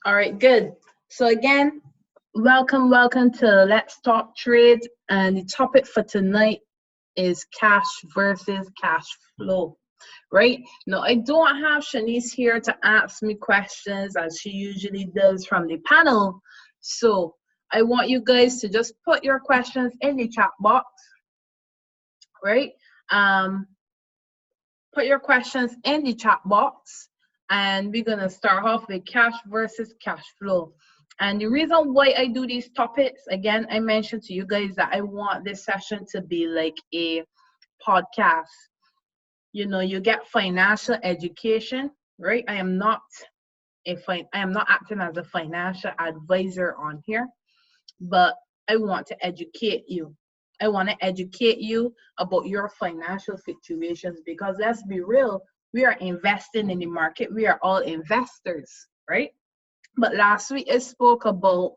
All right, good. So again, welcome to Let's Talk Trade. And the topic for tonight is cash versus cash flow. Right? Now, I don't have Shanice here to ask me questions as she usually does from the panel. So I want you guys to just put your questions in the chat box, right? Put your questions in the chat box, and we're gonna start off with cash versus cash flow. And the reason why I do these topics, again, I mentioned to you guys that I want this session to be like a podcast. You know, you get financial education, right? I am not acting as a financial advisor on here, but I want to educate you. I want to educate you about your financial situations because let's be real, we are investing in the market. We are all investors, right? But last week I spoke about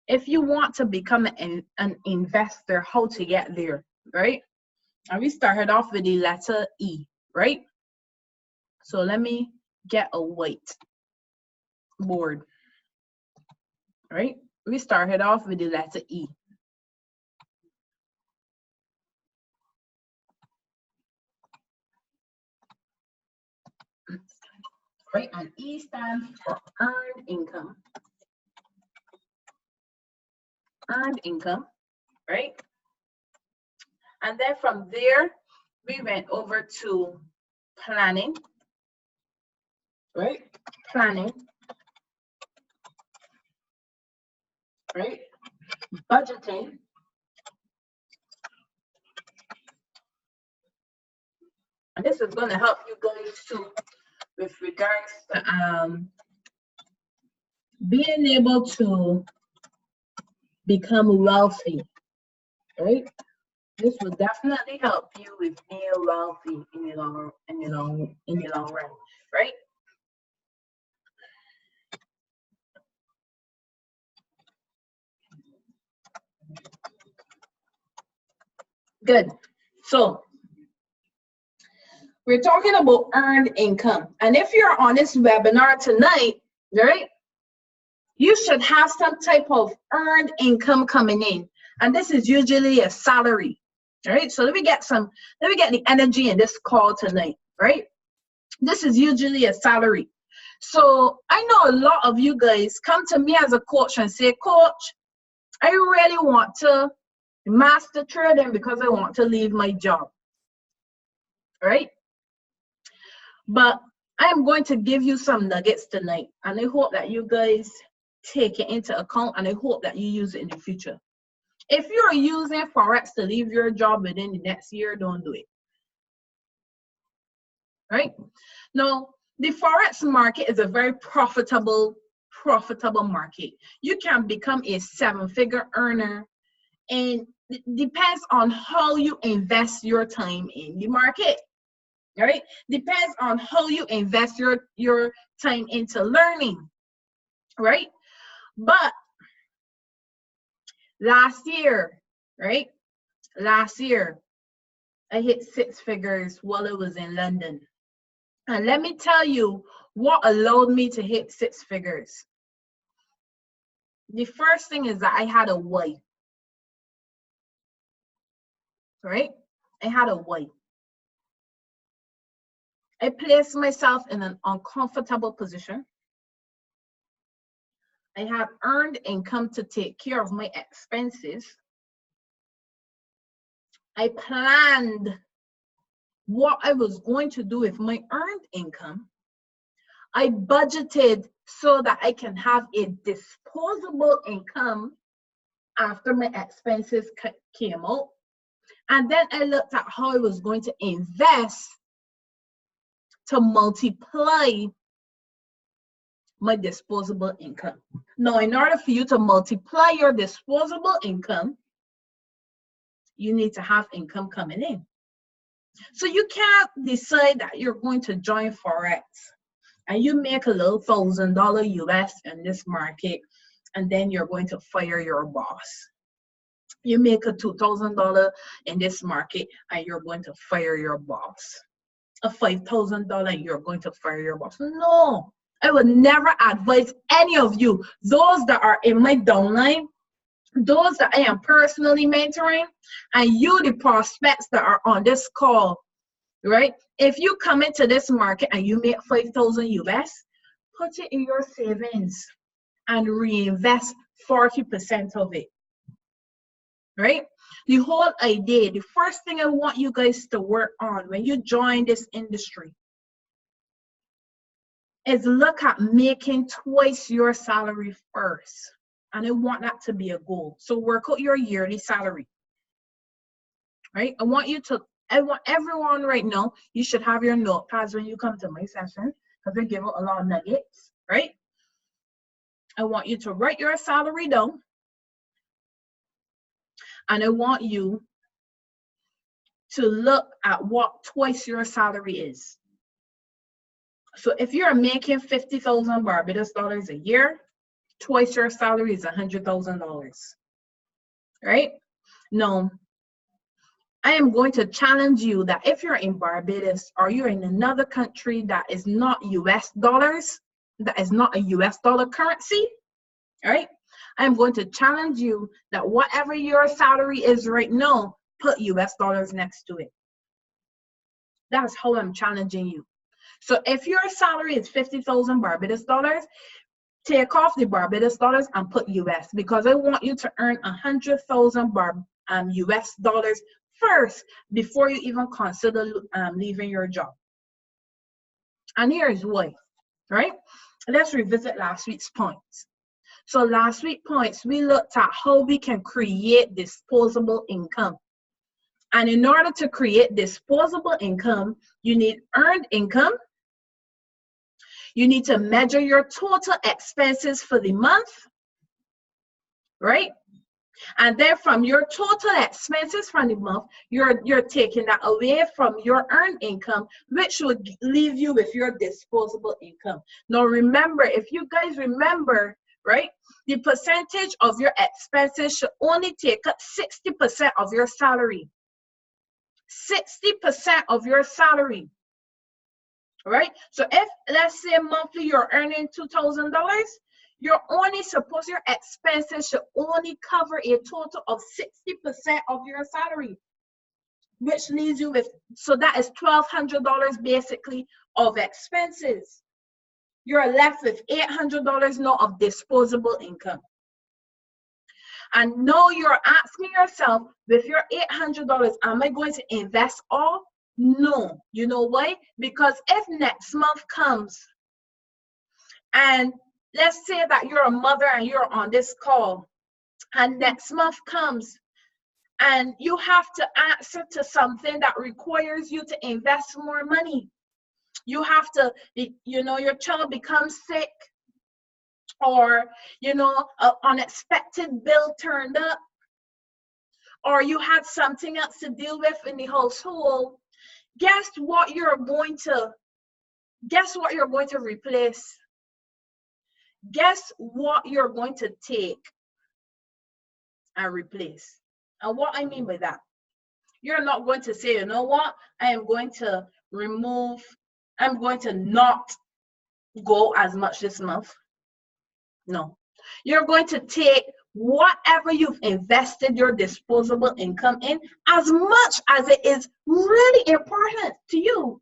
if you want to become an investor, how to get there, right? And we started off with the letter E, right? So let me get a white board, right? We started off with the letter E. Right, and E stands for earned income. Earned income, right? And then from there, we went over to planning, right? Planning, right? Budgeting, and this is going to help you guys too with regards to being able to become wealthy, right? This will definitely help you with being wealthy in the long run, right? Good. So we're talking about earned income. And if you're on this webinar tonight, right, you should have some type of earned income coming in. And this is usually a salary, right? So let me get the energy in this call tonight, right? This is usually a salary. So I know a lot of you guys come to me as a coach and say, Coach, I really want to master trading because I want to leave my job, right? But I am going to give you some nuggets tonight, and I hope that you guys take it into account, and I hope that you use it in the future. If you're using Forex to leave your job within the next year, don't do it. Right? Now, the Forex market is a very profitable market. You can become a seven-figure earner, and it depends on how you invest your time in the market. Right? Depends on how you invest your time into learning, right? But last year, right? Last year, I hit six figures while I was in London. And let me tell you what allowed me to hit six figures. The first thing is that I had a why, right? I had a why. I placed myself in an uncomfortable position. I had earned income to take care of my expenses. I planned what I was going to do with my earned income. I budgeted so that I can have a disposable income after my expenses came out. And then I looked at how I was going to invest to multiply my disposable income. Now, in order for you to multiply your disposable income, you need to have income coming in. So you can't decide that you're going to join Forex and you make a little $1,000 US in this market, and then you're going to fire your boss. You make a $2,000 in this market and you're going to fire your boss. A $5,000 and you're going to fire your boss. No, I would never advise any of you, those that are in my downline, those that I am personally mentoring, and you, the prospects that are on this call, right? If you come into this market and you make 5,000 US, put it in your savings and reinvest 40% of it, right? The whole idea, the first thing I want you guys to work on when you join this industry is look at making twice your salary first. And I want that to be a goal. So work out your yearly salary, right? I want everyone right now, you should have your notepads when you come to my session because I give out a lot of nuggets, right? I want you to write your salary down. And I want you to look at what twice your salary is. So if you're making 50,000 Barbados dollars a year, twice your salary is $100,000, right? Now, I am going to challenge you that if you're in Barbados or you're in another country that is not US dollars, that is not a US dollar currency, right? I'm going to challenge you that whatever your salary is right now, put US dollars next to it. That's how I'm challenging you. So if your salary is 50,000 Barbados dollars, take off the Barbados dollars and put US, because I want you to earn 100,000 US dollars first before you even consider leaving your job. And here's why, right? Let's revisit last week's points. So last week's points, we looked at how we can create disposable income. And in order to create disposable income, you need earned income. You need to measure your total expenses for the month, right? And then from your total expenses from the month, you're taking that away from your earned income, which will leave you with your disposable income. Now remember, if you guys remember, right, the percentage of your expenses should only take up 60% of your salary. 60% of your salary, right? So if, let's say monthly you're earning $2,000, you're only supposed, your expenses should only cover a total of 60% of your salary, which leaves you with, so that is $1,200 basically of expenses. You're left with $800 now of disposable income. And now you're asking yourself, with your $800, am I going to invest all? No. You know why? Because if next month comes, and let's say that you're a mother and you're on this call, and next month comes, and you have to answer to something that requires you to invest more money. You have to, you know, your child becomes sick, or, you know, an unexpected bill turned up, or you had something else to deal with in the household. Guess what you're going to replace? Guess what you're going to take and replace? And what I mean by that, you're not going to say, you know what, I'm going to not go as much this month. No, you're going to take whatever you've invested your disposable income in, as much as it is really important to you,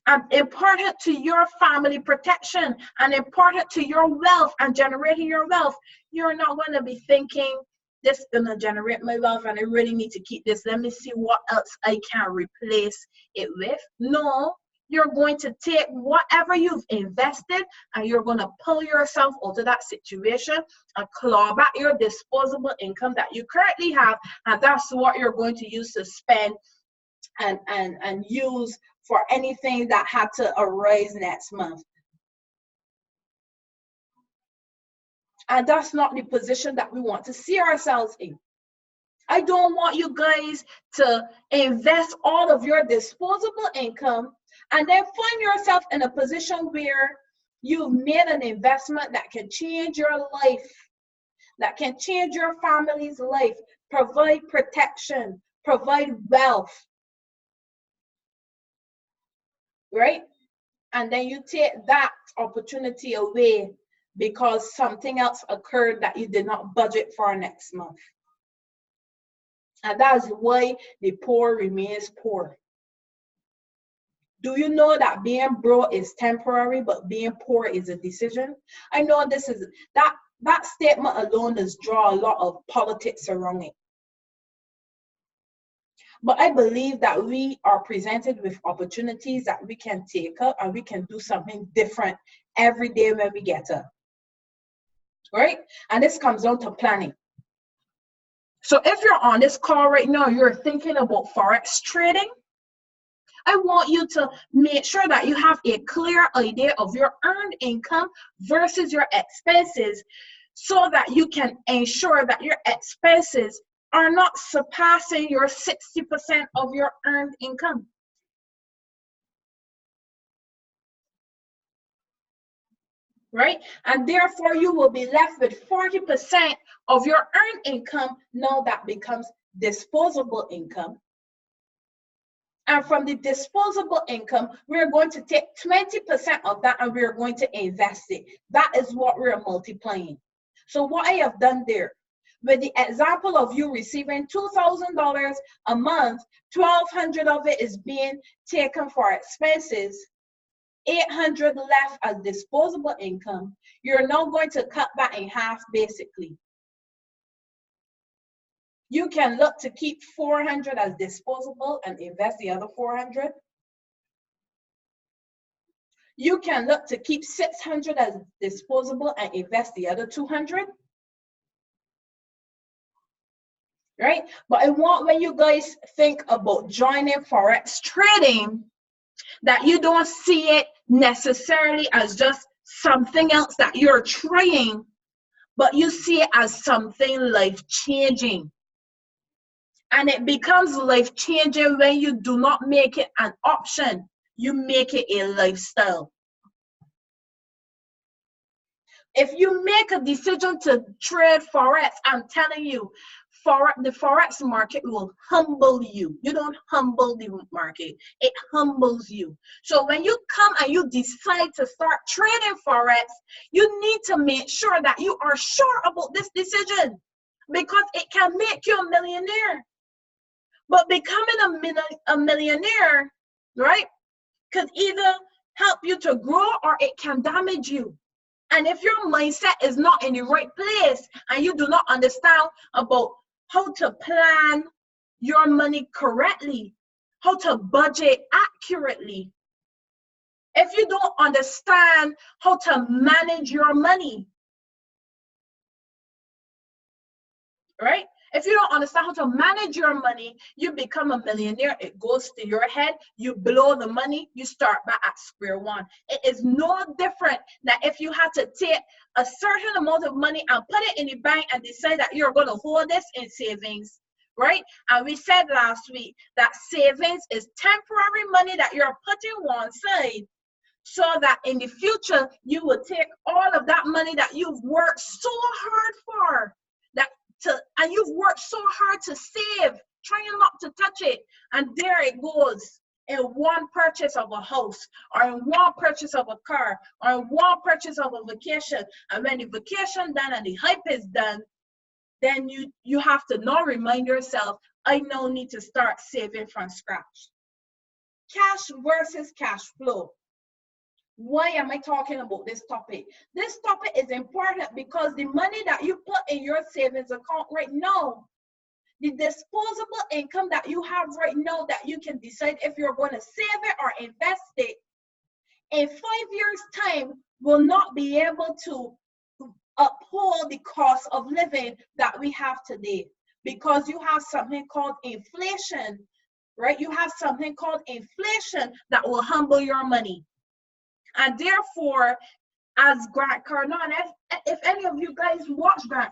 and important to your family protection, and important to your wealth and generating your wealth. You're not going to be thinking, this is going to generate my wealth and I really need to keep this. Let me see what else I can replace it with. No. You're going to take whatever you've invested and you're going to pull yourself out of that situation and claw back your disposable income that you currently have, and that's what you're going to use to spend and use for anything that had to arise next month. And that's not the position that we want to see ourselves in. I don't want you guys to invest all of your disposable income and then find yourself in a position where you've made an investment that can change your life, that can change your family's life, provide protection, provide wealth, right? and then you take that opportunity away because something else occurred that you did not budget for next month. And that's why the poor remains poor. Do you know that being broke is temporary, but being poor is a decision? I know this is that statement alone does draw a lot of politics around it. But I believe that we are presented with opportunities that we can take up and we can do something different every day when we get up. Right? And this comes down to planning. So if you're on this call right now, you're thinking about Forex trading, I want you to make sure that you have a clear idea of your earned income versus your expenses so that you can ensure that your expenses are not surpassing your 60% of your earned income. Right? And therefore, you will be left with 40% of your earned income. Now that becomes disposable income. And from the disposable income, we're going to take 20% of that and we're going to invest it. That is what we're multiplying. So what I have done there, with the example of you receiving $2,000 a month, $1,200 of it is being taken for expenses, $800 left as disposable income. You're now going to cut that in half basically. You can look to keep $400 as disposable and invest the other $400. You can look to keep $600 as disposable and invest the other $200. Right? But I want when you guys think about joining Forex trading, that you don't see it necessarily as just something else that you're trying, but you see it as something life-changing. And it becomes life-changing when you do not make it an option. You make it a lifestyle. If you make a decision to trade Forex, I'm telling you, the Forex market will humble you. You don't humble the market. It humbles you. So when you come and you decide to start trading Forex, you need to make sure that you are sure about this decision because it can make you a millionaire. But becoming a millionaire, right, could either help you to grow or it can damage you. And if your mindset is not in the right place and you do not understand about how to plan your money correctly, how to budget accurately, if you don't understand how to manage your money, right? If you don't understand how to manage your money, you become a millionaire. It goes to your head. You blow the money. You start back at square one. It is no different than if you had to take a certain amount of money and put it in the bank and decide that you're going to hold this in savings, right? And we said last week that savings is temporary money that you're putting one side so that in the future, you will take all of that money that you've worked so hard for, and you've worked so hard to save, trying not to touch it, and there it goes in one purchase of a house, or in one purchase of a car, or in one purchase of a vacation. And when the vacation done and the hype is done, then you have to now remind yourself, I now need to start saving from scratch. Cash versus cash flow. Why am I talking about this topic? This topic is important because the money that you put in your savings account right now, the disposable income that you have right now that you can decide if you're going to save it or invest it, in 5 years' time will not be able to uphold the cost of living that we have today because you have something called inflation, right? You have something called inflation that will humble your money. And therefore, as Grant Cardone, if any of you guys watch Grant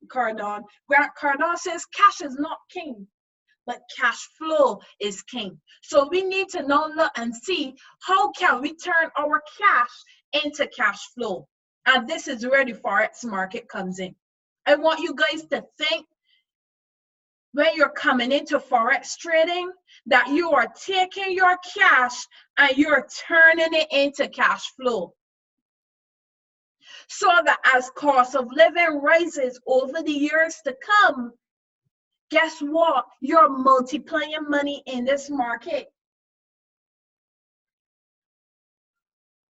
Cardone, Grant Cardone says cash is not king, but cash flow is king. So we need to now look and see how can we turn our cash into cash flow. And this is where the Forex market comes in. I want you guys to think when you're coming into Forex trading, that you are taking your cash and you're turning it into cash flow. So that as cost of living rises over the years to come, guess what? You're multiplying money in this market.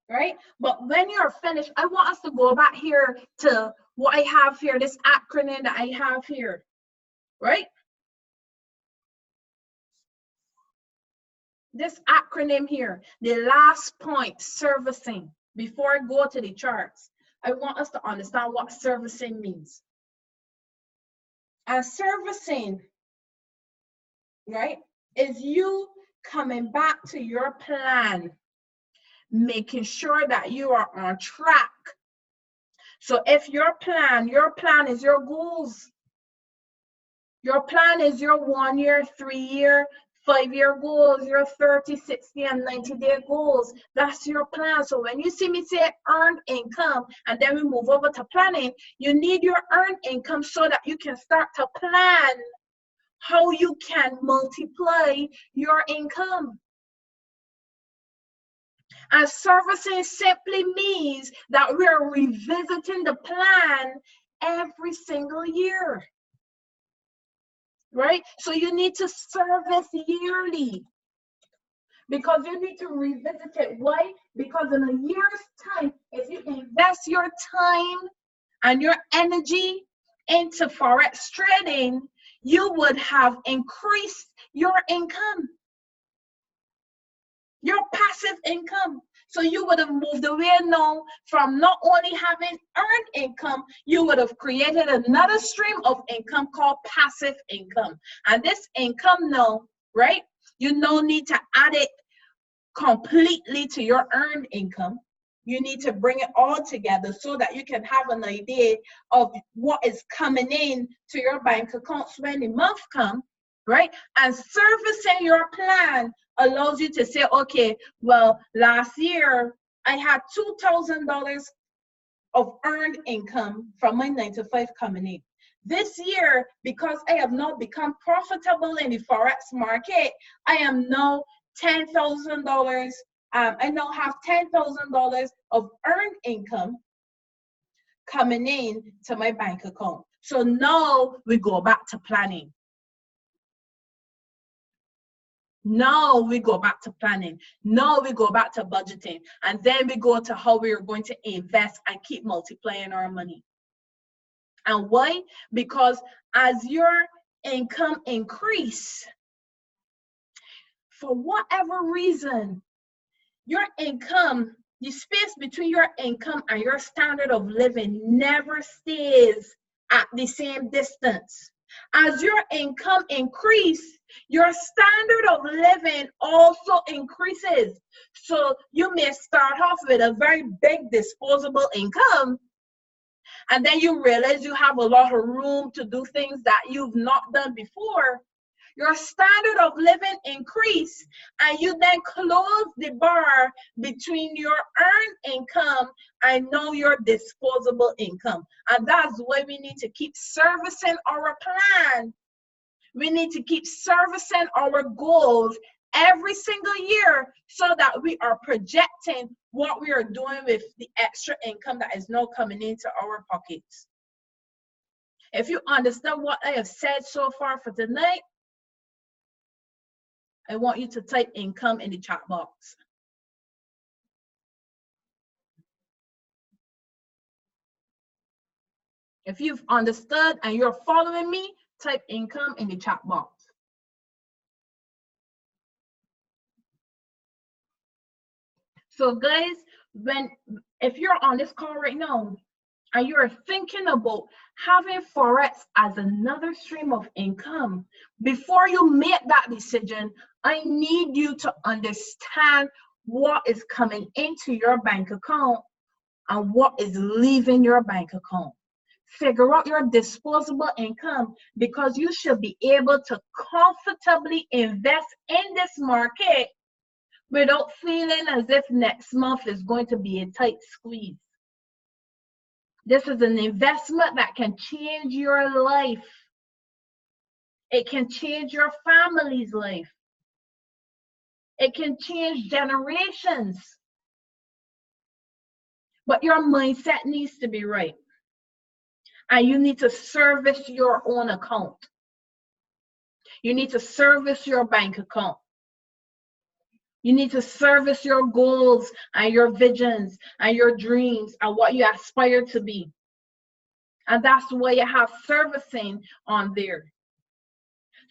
Right? But when you're finished, I want us to go back here to what I have here, this acronym that I have here, right? This acronym here, the last point, servicing. Before I go to the charts, I want us to understand what servicing means. And servicing, right, is you coming back to your plan, making sure that you are on track. So if your plan is your goals. Your plan is your 1 year, 3 year, 5 year goals, your 30, 60, and 90-day goals. That's your plan. So when you see me say earned income, and then we move over to planning, you need your earned income so that you can start to plan how you can multiply your income. And servicing simply means that we're revisiting the plan every single year. Right? So you need to service yearly because you need to revisit it. Why? Because in a year's time, if you invest your time and your energy into Forex trading, you would have increased your income, your passive income. So you would have moved away now from not only having earned income, you would have created another stream of income called passive income. And this income now, right, you no need to add it completely to your earned income. You need to bring it all together so that you can have an idea of what is coming in to your bank accounts when the month comes, right? And servicing your plan allows you to say, okay, well, last year I had $2,000 of earned income from my 9-to-5 coming in. This year, because I have now become profitable in the Forex market, I am now $10,000. I now have $10,000 of earned income coming in to my bank account. So now we go back to planning. Now we go back to planning. Now we go back to budgeting. And then we go to how we are going to invest and keep multiplying our money. And why? Because as your income increase, for whatever reason, your income, the space between your income and your standard of living never stays at the same distance. As your income increases, your standard of living also increases. So you may start off with a very big disposable income, and then you realize you have a lot of room to do things that you've not done before. Your standard of living increase, and you then close the bar between your earned income and now your disposable income. And that's why we need to keep servicing our plan. We need to keep servicing our goals every single year so that we are projecting what we are doing with the extra income that is now coming into our pockets. If you understand what I have said so far for tonight, I want you to type income in the chat box. If you've understood and you're following me, type income in the chat box. So guys, if you're on this call right now and you're thinking about having Forex as another stream of income, before you make that decision, I need you to understand what is coming into your bank account and what is leaving your bank account. Figure out your disposable income, because you should be able to comfortably invest in this market without feeling as if next month is going to be a tight squeeze. This is an investment that can change your life. It can change your family's life. It can change generations. But your mindset needs to be right. And you need to service your own account. You need to service your bank account. You need to service your goals and your visions and your dreams and what you aspire to be. And that's why you have servicing on there.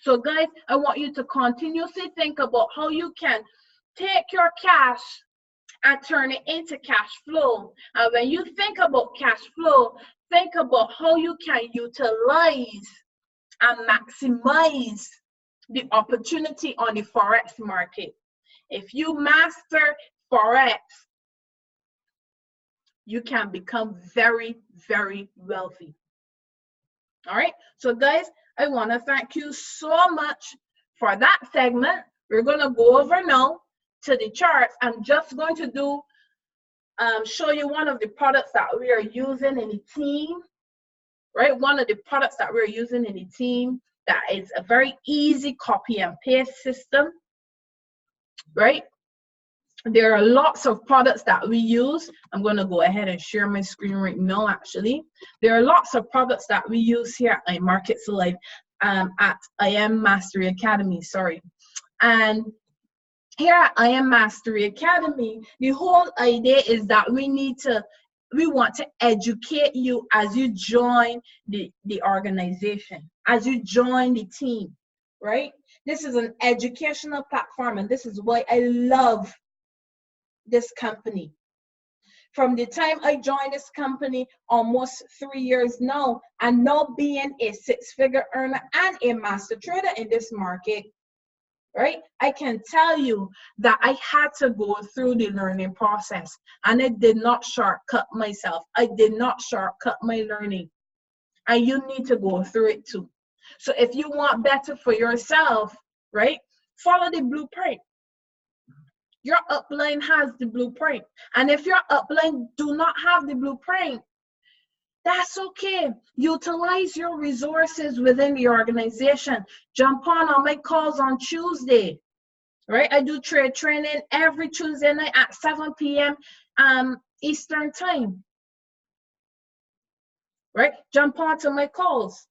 So guys, I want you to continuously think about how you can take your cash and turn it into cash flow. And when you think about cash flow, think about how you can utilize and maximize the opportunity on the Forex market. If you master Forex, you can become very, very wealthy. All right. So guys, I want to thank you so much for that segment. We're going to go over now to the charts. I'm just going to do show you one of the products that we are using in the team, right? One of the products that we're using in the team that is a very easy copy and paste system, right? There are lots of products that we use. I'm going to go ahead and share my screen right now, actually. There are lots of products that we use here at Markets Live at I Am Mastery Academy, sorry. And here at I Am Mastery Academy, the whole idea is that we want to educate you as you join the organization, as you join the team, right? This is an educational platform, and this is why I love this company. From the time I joined this company, almost 3 years now, and now being a six-figure earner and a master trader in this market, right? I can tell you that I had to go through the learning process, and I did not shortcut myself. I did not shortcut my learning, and you need to go through it too. So if you want better for yourself, right, follow the blueprint. Your upline has the blueprint. And if your upline do not have the blueprint, that's okay. Utilize your resources within the organization. Jump on my calls on Tuesday, right? I do trade training every Tuesday night at 7 p.m. Eastern time, right? Jump on to my calls.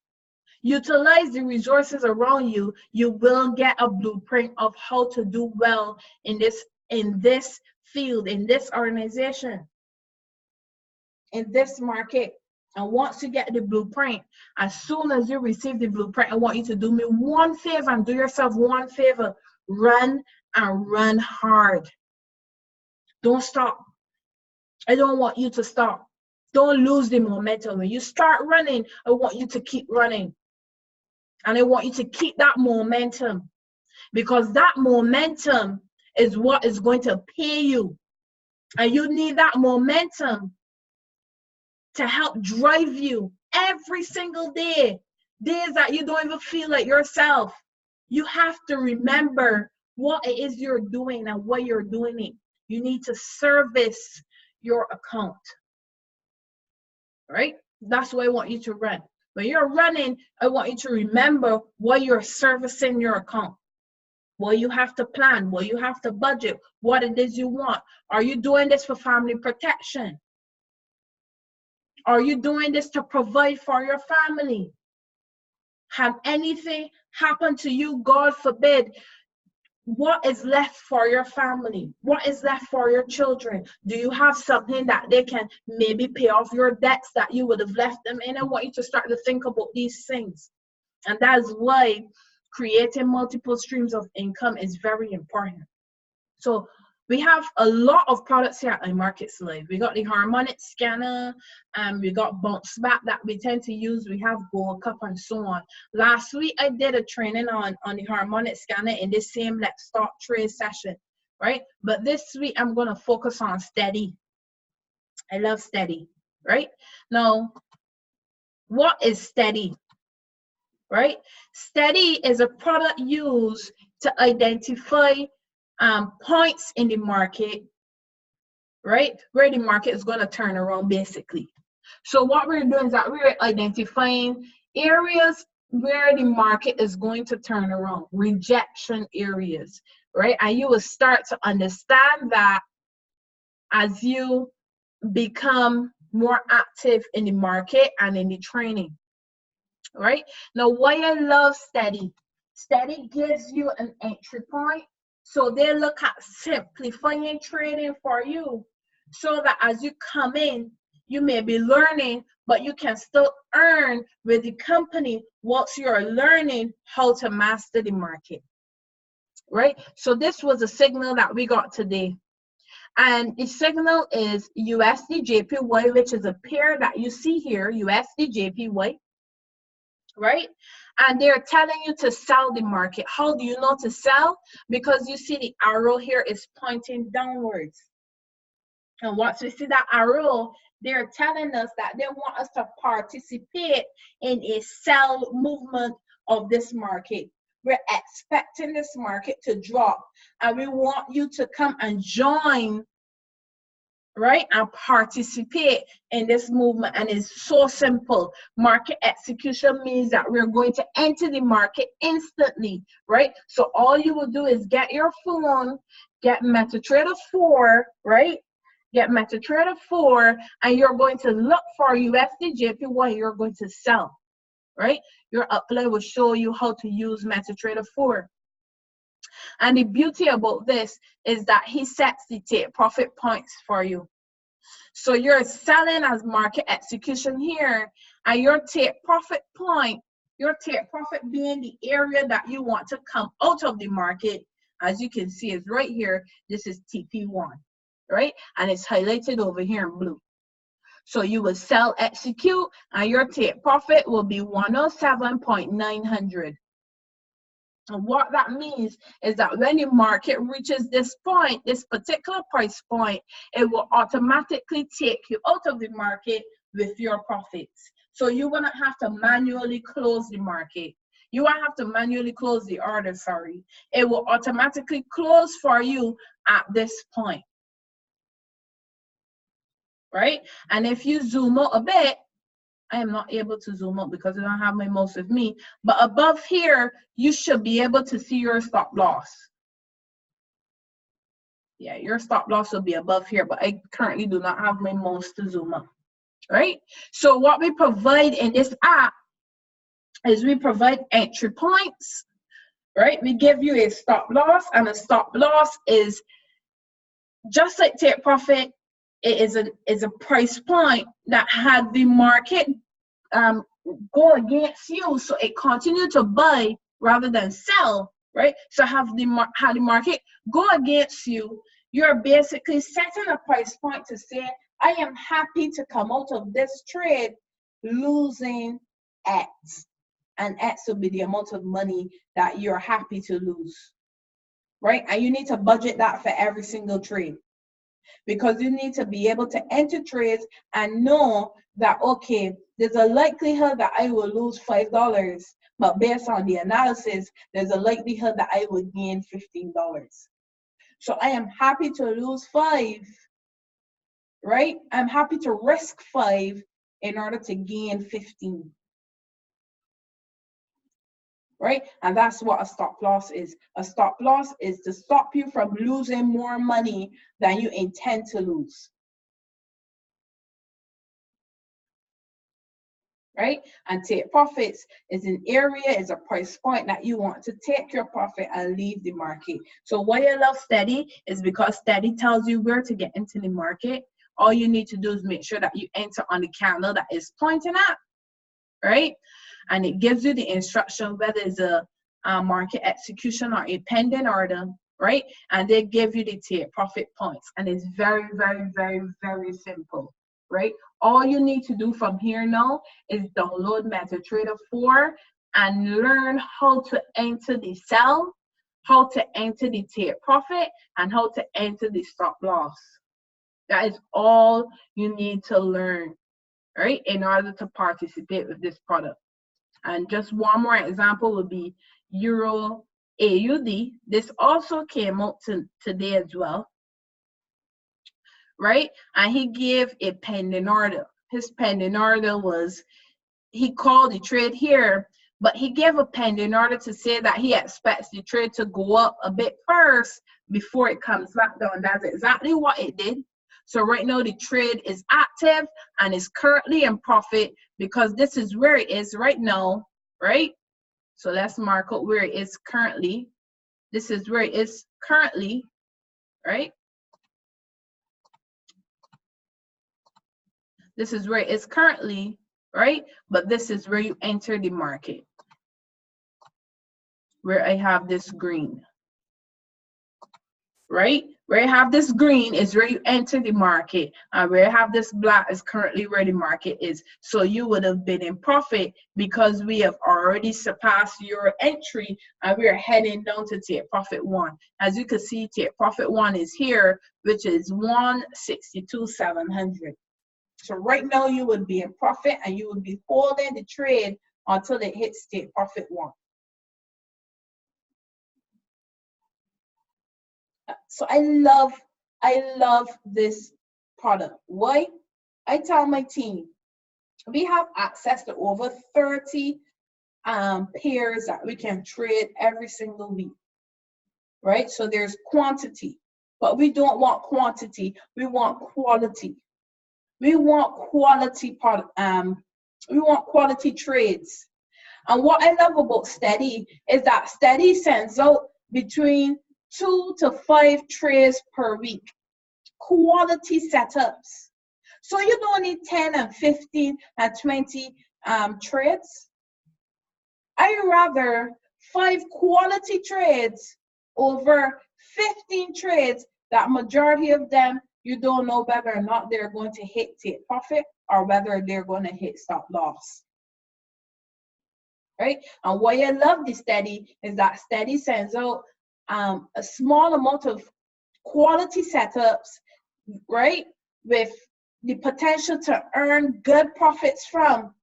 Utilize the resources around you. You will get a blueprint of how to do well in this field, in this organization, in this market. And once you get the blueprint, as soon as you receive the blueprint, I want you to do me one favor and do yourself one favor. Run and run hard. Don't stop. I don't want you to stop. Don't lose the momentum. When you start running, I want you to keep running. And I want you to keep that momentum, because that momentum is what is going to pay you. And you need that momentum to help drive you every single day. Days that you don't even feel like yourself. You have to remember what it is you're doing and why you're doing it. You need to service your account, right? That's why I want you to run. When you're running, I want you to remember why you're servicing your account. What you have to plan, what you have to budget, what it is you want. Are you doing this for family protection? Are you doing this to provide for your family? Have anything happened to you, God forbid, what is left for your family? What is left for your children? Do you have something that they can maybe pay off your debts that you would have left them in? I want you to start to think about these things. And that's why creating multiple streams of income is very important. So we have a lot of products here at Markets Live. We got the harmonic scanner, and we got bounce back that we tend to use. We have gold cup and so on. Last week I did a training on the harmonic scanner in this same Let's Start Trade session, right? But this week I'm going to focus on steady. I love steady, right? Now, what is steady? Right? Steady is a product used to identify points in the market, right? Where the market is going to turn around, basically. So what we're doing is that we're identifying areas where the market is going to turn around, rejection areas, right? And you will start to understand that as you become more active in the market and in the training, right? Now, why I love Steady. Steady gives you an entry point. So they look at simplifying trading for you so that as you come in, you may be learning, but you can still earn with the company once you're learning how to master the market, right? So this was a signal that we got today. And the signal is USD JPY, which is a pair that you see here, USD JPY, right? And they're telling you to sell the market. How do you know to sell? Because you see the arrow here is pointing downwards. And once we see that arrow, they're telling us that they want us to participate in a sell movement of this market. We're expecting this market to drop, and we want you to come and join, right, and participate in this movement. And it's so simple. Market execution means that we're going to enter the market instantly, right? So all you will do is get your phone, get MetaTrader 4, right? Get MetaTrader 4, and you're going to look for USD JPY. You're going to sell, right? Your upline will show you how to use MetaTrader 4. And the beauty about this is that he sets the take profit points for you. So you're selling as market execution here, and your take profit point, your take profit being the area that you want to come out of the market, as you can see is right here. This is TP1, right? And it's highlighted over here in blue. So you will sell execute, and your take profit will be 107.900. And what that means is that when the market reaches this point, this particular price point, it will automatically take you out of the market with your profits. So you will not have to manually close the market. You won't have to manually close the order, sorry. It will automatically close for you at this point, right? And if you zoom out a bit, I am not able to zoom up because I don't have my mouse with me. But above here, you should be able to see your stop loss. Yeah, your stop loss will be above here, but I currently do not have my mouse to zoom up, right? So what we provide in this app is we provide entry points, right? We give you a stop loss, and a stop loss is just like take profit. It is a price point that had the market go against you, so it continue to buy rather than sell, right? So have the market go against you, you're basically setting a price point to say, I am happy to come out of this trade losing X, and X will be the amount of money that you're happy to lose, right? And you need to budget that for every single trade, because you need to be able to enter trades and know that, okay, there's a likelihood that I will lose $5, but based on the analysis, there's a likelihood that I will gain $15. So I am happy to lose 5, right? I'm happy to risk 5 in order to gain 15. Right? And that's what a stop loss is. A stop loss is to stop you from losing more money than you intend to lose. Right? And take profits is an area, is a price point that you want to take your profit and leave the market. So why I love Steady is because Steady tells you where to get into the market. All you need to do is make sure that you enter on the candle that is pointing at, right? And it gives you the instruction whether it's a market execution or a pending order, right? And they give you the take profit points, and it's very, very, very, very simple, right? All you need to do from here now is download MetaTrader 4 and learn how to enter the sell, how to enter the take profit, and how to enter the stop loss. That is all you need to learn, right, in order to participate with this product. And just one more example would be Euro AUD. This also came out today as well, right? And he gave a pending order. His pending order was, he called the trade here, but he gave a pen in order to say that he expects the trade to go up a bit first before it comes back down. That's exactly what it did. So right now the trade is active and is currently in profit because this is where it is right now, right? So let's mark out where it is currently. This is where it is currently, right? This is where it is currently, right? But this is where you enter the market, where I have this green, right? Where I have this green is where you enter the market, and where I have this black is currently where the market is. So you would have been in profit because we have already surpassed your entry and we are heading down to take profit one. As you can see, take profit one is here, which is 162,700. So right now you would be in profit and you would be holding the trade until it hits take profit one. So I love this product. Why? I tell my team, we have access to over 30 pairs that we can trade every single week, right? So there's quantity, but we don't want quantity, we want quality. We want quality we want quality trades. And what I love about Steady is that Steady sends out between 2 to 5 trades per week. Quality setups. So you don't need 10 and 15 and 20 trades. I rather 5 quality trades over 15 trades that majority of them you don't know whether or not they're going to hit take profit or whether they're going to hit stop loss. Right? And why I love this Steady is that Steady sends out a small amount of quality setups, right, with the potential to earn good profits from.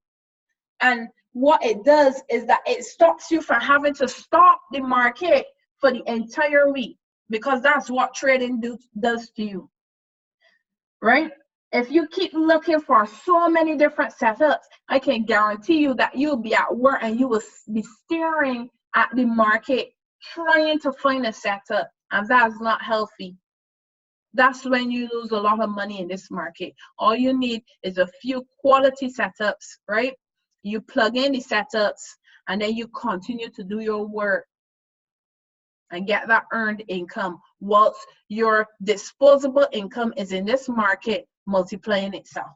And what it does is that it stops you from having to stop the market for the entire week, because that's what trading does to you, right? If you keep looking for so many different setups, I can guarantee you that you'll be at work and you will be staring at the market trying to find a setup, and that's not healthy. That's when you lose a lot of money in this market. All you need is a few quality setups, right? You plug in the setups and then you continue to do your work and get that earned income whilst your disposable income is in this market multiplying itself.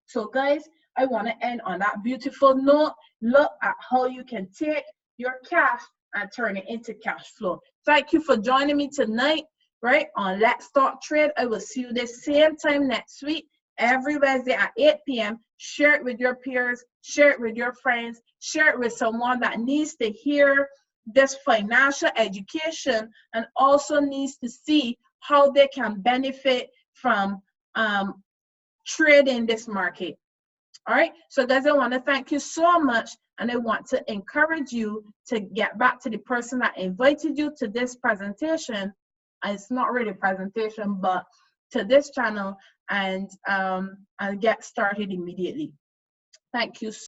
So guys, I want to end on that beautiful note. Look at how you can take your cash and turn it into cash flow. Thank you for joining me tonight, right, on Let's Talk Trade. I will see you the same time next week, every Wednesday at 8 p.m. Share it with your peers, share it with your friends, share it with someone that needs to hear this financial education and also needs to see how they can benefit from trading this market. All right, so guys, I want to thank you so much, and I want to encourage you to get back to the person that invited you to this presentation. It's not really a presentation, but to this channel, and get started immediately. Thank you so